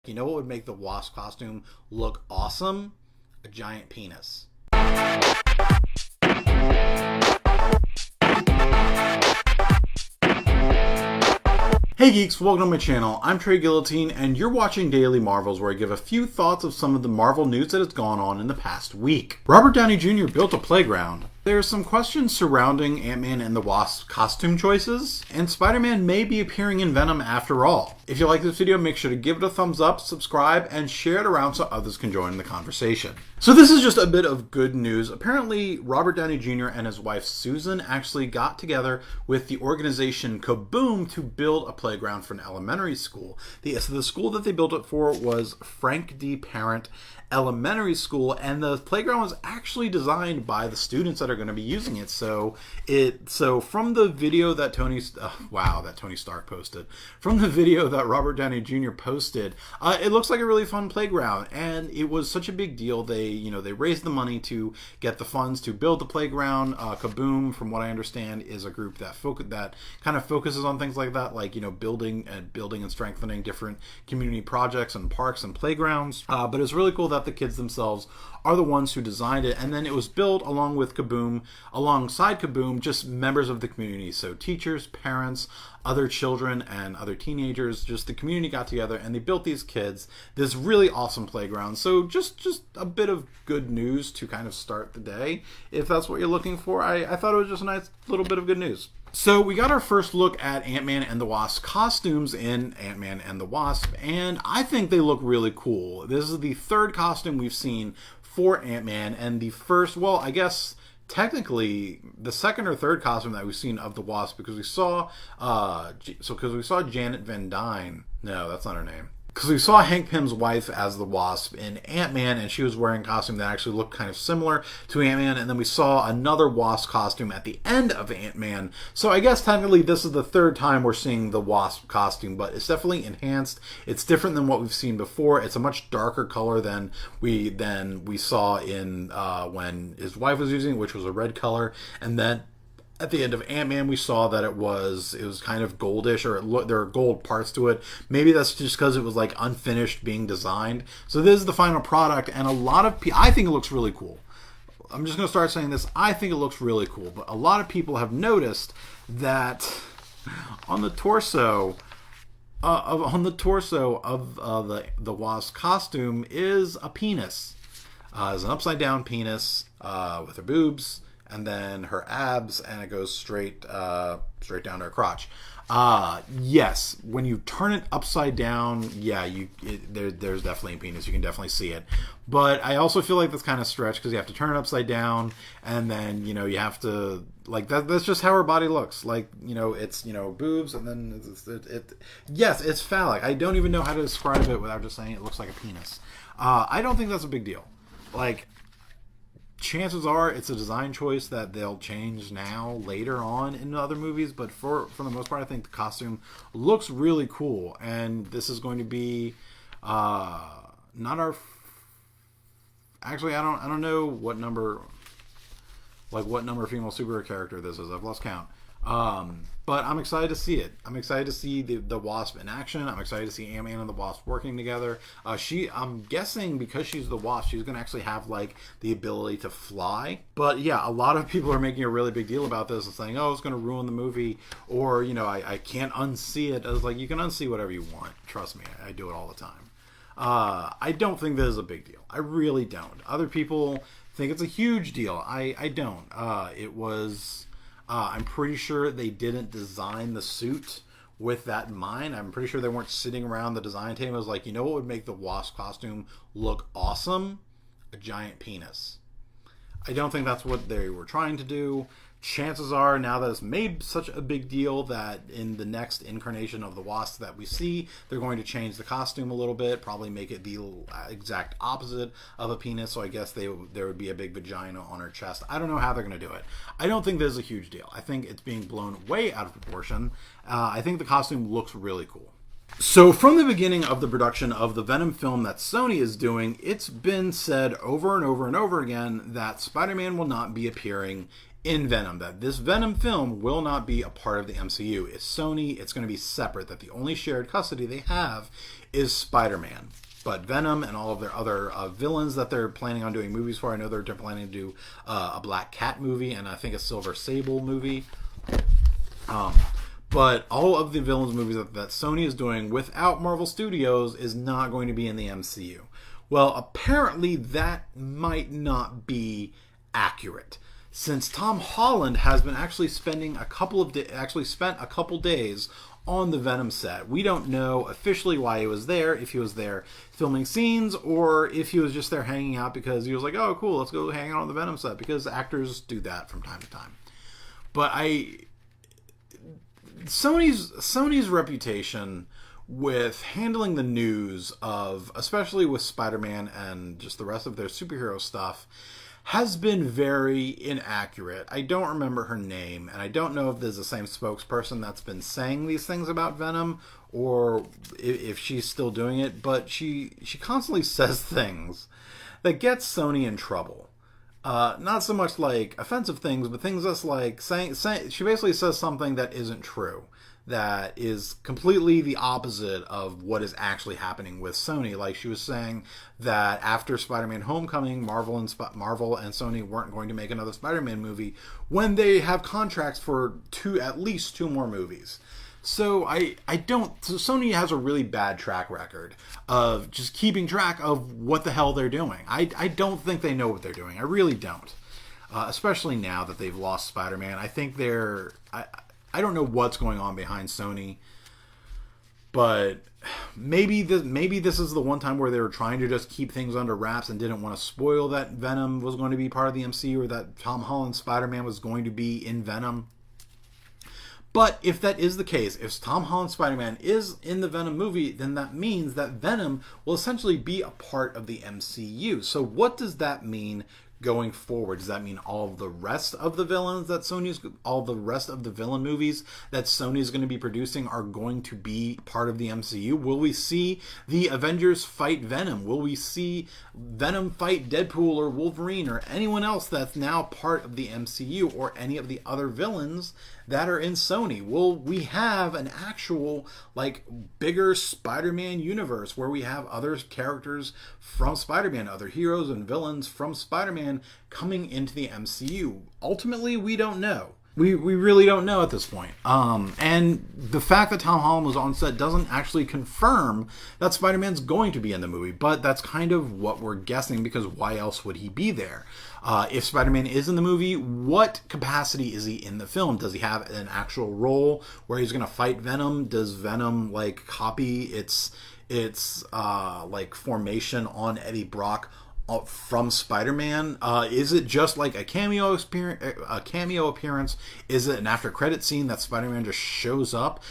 You know what would make the Wasp costume look awesome? A giant penis. Hey geeks, welcome to my channel. I'm Trey Guillotine, and you're watching Daily Marvels, where I give a few thoughts of some of the Marvel news that has gone on in the past week. Robert Downey Jr. built a playground. There's some questions surrounding Ant-Man and the Wasp costume choices, and Spider-Man may be appearing in Venom after all. If you like this video, make sure to give it a thumbs up, subscribe, and share it around so others can join the conversation. So this is just a bit of good news. Apparently, Robert Downey Jr. and his wife Susan actually got together with the organization Kaboom to build a playground for an elementary school. The school that they built it for was Frank D. Parent Elementary School, and the playground was actually designed by the students that are going to be using it. So from the video that Tony Stark posted, from the video that Robert Downey Jr. posted, it looks like a really fun playground, and it was such a big deal. They raised the money to get the funds to build the playground. Kaboom, from what I understand, is a group that kind of focuses on things like that, like building and strengthening different community projects and parks and playgrounds. But it's really cool that the kids themselves are the ones who designed it, and then it was built alongside Kaboom, just members of the community. So teachers, parents, other children, and other teenagers, just the community got together and they built these kids this really awesome playground. So just a bit of good news to kind of start the day, if that's what you're looking for. I thought it was just a nice little bit of good news. So we got our first look at Ant-Man and the Wasp costumes in Ant-Man and the Wasp, and I think they look really cool. This is the third costume we've seen for Ant-Man, and the first, well, I guess technically the second or third costume that we've seen of the Wasp, because we saw Janet Van Dyne. No, that's not her name. Because we saw Hank Pym's wife as the Wasp in Ant-Man, and she was wearing a costume that actually looked kind of similar to Ant-Man, and then we saw another Wasp costume at the end of Ant-Man. So I guess technically this is the third time we're seeing the Wasp costume, but it's definitely enhanced. It's different than what we've seen before. It's a much darker color than we saw in when his wife was using it, which was a red color, and then at the end of Ant-Man, we saw that it was kind of goldish, or there are gold parts to it. Maybe that's just because it was like unfinished being designed. So this is the final product, and I think it looks really cool. I'm just going to start saying this. I think it looks really cool, but a lot of people have noticed that on the torso of the Wasp costume is a penis. It's an upside down penis with her boobs, and then her abs, and it goes straight down to her crotch. Yes, when you turn it upside down, yeah, there's definitely a penis. You can definitely see it. But I also feel like that's kind of stretched, because you have to turn it upside down, and then you have to, like, that's just how her body looks. Like, it's boobs, and then yes, it's phallic. I don't even know how to describe it without just saying it looks like a penis. I don't think that's a big deal. Like, chances are it's a design choice that they'll change later on in other movies, but for the most part, I think the costume looks really cool, and this is going to be not our. Actually, I don't know what number female superhero character this is. I've lost count. But I'm excited to see it. I'm excited to see the Wasp in action. I'm excited to see Ant-Man and the Wasp working together. I'm guessing because she's the Wasp, she's going to actually have like the ability to fly. But yeah, a lot of people are making a really big deal about this and saying, oh, it's going to ruin the movie, or I can't unsee it. I was like, you can unsee whatever you want. Trust me, I do it all the time. I don't think this is a big deal. I really don't. Other people think it's a huge deal. I don't. I'm pretty sure they didn't design the suit with that in mind. I'm pretty sure they weren't sitting around the design table. It was like, what would make the Wasp costume look awesome? A giant penis. I don't think that's what they were trying to do. Chances are, now that it's made such a big deal, that in the next incarnation of the Wasp that we see, they're going to change the costume a little bit, probably make it the exact opposite of a penis. So I guess there would be a big vagina on her chest. I don't know how they're going to do it. I don't think this is a huge deal. I think it's being blown way out of proportion. I think the costume looks really cool. So from the beginning of the production of the Venom film that Sony is doing, it's been said over and over and over again that Spider-Man will not be appearing in Venom, that this Venom film will not be a part of the MCU. It's Sony. It's going to be separate, that the only shared custody they have is Spider-Man. But Venom and all of their other villains that they're planning on doing movies for, I know they're planning to do a Black Cat movie and I think a Silver Sable movie. But all of the villains movies that Sony is doing without Marvel Studios is not going to be in the MCU. Well, apparently that might not be accurate, since Tom Holland has been actually spending spent a couple days on the Venom set. We don't know officially why he was there, if he was there filming scenes, or if he was just there hanging out because he was like, oh, cool, let's go hang out on the Venom set, because actors do that from time to time. But Sony's reputation with handling the news of, especially with Spider-Man and just the rest of their superhero stuff, has been very inaccurate. I don't remember her name, and I don't know if there's the same spokesperson that's been saying these things about Venom, or if she's still doing it, but she constantly says things that get Sony in trouble. Not so much like offensive things, but things that's like saying she basically says something that isn't true, that is completely the opposite of what is actually happening with Sony. Like, she was saying that after Spider-Man Homecoming, Marvel and Sony weren't going to make another Spider-Man movie when they have contracts for at least two more movies. So Sony has a really bad track record of just keeping track of what the hell they're doing. I don't think they know what they're doing. I really don't. Especially now that they've lost Spider-Man. I think I don't know what's going on behind Sony, but maybe this is the one time where they were trying to just keep things under wraps and didn't want to spoil that Venom was going to be part of the MCU, or that Tom Holland's Spider-Man was going to be in Venom. But if that is the case, if Tom Holland's Spider-Man is in the Venom movie, then that means that Venom will essentially be a part of the MCU. So what does that mean going forward? Does that mean all of the rest of the villains that all the rest of the villain movies that Sony is going to be producing are going to be part of the MCU? Will we see the Avengers fight Venom? Will we see Venom fight Deadpool or Wolverine or anyone else that's now part of the MCU, or any of the other villains that are in Sony? Will we have an actual, like, bigger Spider-Man universe where we have other characters from Spider-Man, other heroes and villains from Spider-Man coming into the MCU? Ultimately, we don't know. We really don't know at this point. And the fact that Tom Holland was on set doesn't actually confirm that Spider-Man's going to be in the movie, but that's kind of what we're guessing, because why else would he be there? If Spider-Man is in the movie, what capacity is he in the film? Does he have an actual role where he's going to fight Venom? Does Venom, like, copy its like formation on Eddie Brock from Spider-Man? Is it just like a cameo appearance? Is it an after credit scene that Spider-Man just shows up?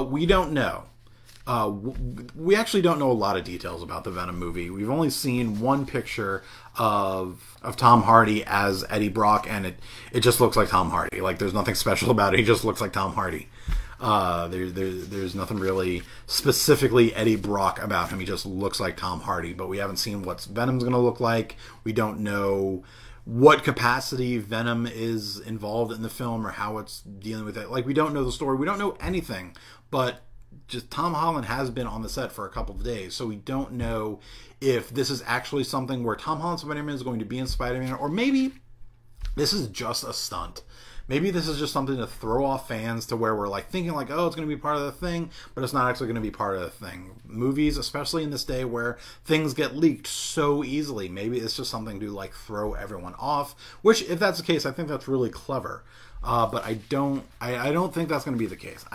We don't know. We actually don't know a lot of details about the Venom movie. We've only seen one picture of Tom Hardy as Eddie Brock, and it just looks like Tom Hardy. Like, there's nothing special about it. He just looks like Tom Hardy. There's nothing really specifically Eddie Brock about him. He just looks like Tom Hardy, but we haven't seen what Venom's going to look like. We don't know what capacity Venom is involved in the film or how it's dealing with it. Like, we don't know the story. We don't know anything, but just Tom Holland has been on the set for a couple of days, so we don't know if this is actually something where Tom Holland's Spider-Man is going to be in Spider-Man, or maybe this is just a stunt. Maybe this is just something to throw off fans to where we're like thinking like, oh, it's going to be part of the thing, but it's not actually going to be part of the thing. Movies, especially in this day where things get leaked so easily, maybe it's just something to like throw everyone off, which if that's the case, I think that's really clever. But I don't think that's going to be the case.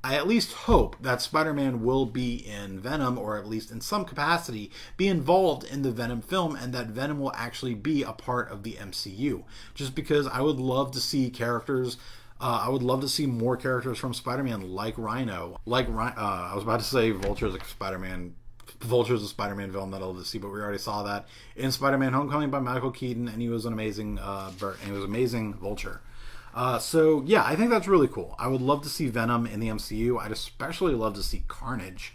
I at least hope that Spider-Man will be in Venom, or at least in some capacity be involved in the Venom film, and that Venom will actually be a part of the MCU. Just because I would love to see characters, I would love to see more characters from Spider-Man, like Rhino. I was about to say Vulture's a Spider-Man villain that I'll love to see, but we already saw that in Spider-Man Homecoming by Michael Keaton, and he was an amazing amazing Vulture. So yeah, I think that's really cool. I would love to see Venom in the MCU. I'd especially love to see Carnage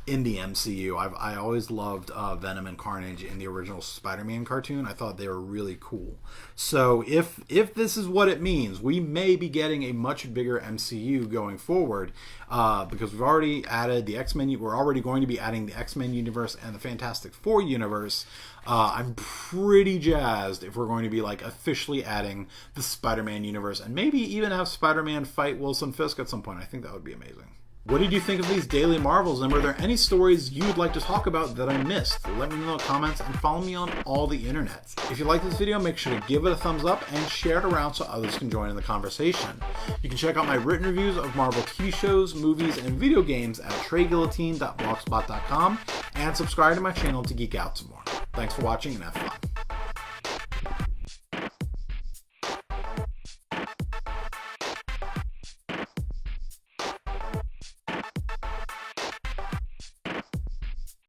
in the MCU. I always loved Venom and Carnage in the original SpiderMan cartoon. I thought they were really cool. So if this is what it means, we may be getting a much bigger MCU going forward, because we've already added the X-Men. We're already going to be adding the X-Men universe and the Fantastic Four universe. I'm pretty jazzed if we're going to be like officially adding the Spider-Man universe, and maybe even have Spider-Man fight Wilson Fisk at some point. I think that would be amazing. What did you think of these daily Marvels, and were there any stories you'd like to talk about that I missed? Let me know in the comments and follow me on all the internets. If you like this video, make sure to give it a thumbs up and share it around so others can join in the conversation. You can check out my written reviews of Marvel TV shows, movies, and video games at treyguillotine.blogspot.com and subscribe to my channel to geek out some more. Thanks for watching and have fun.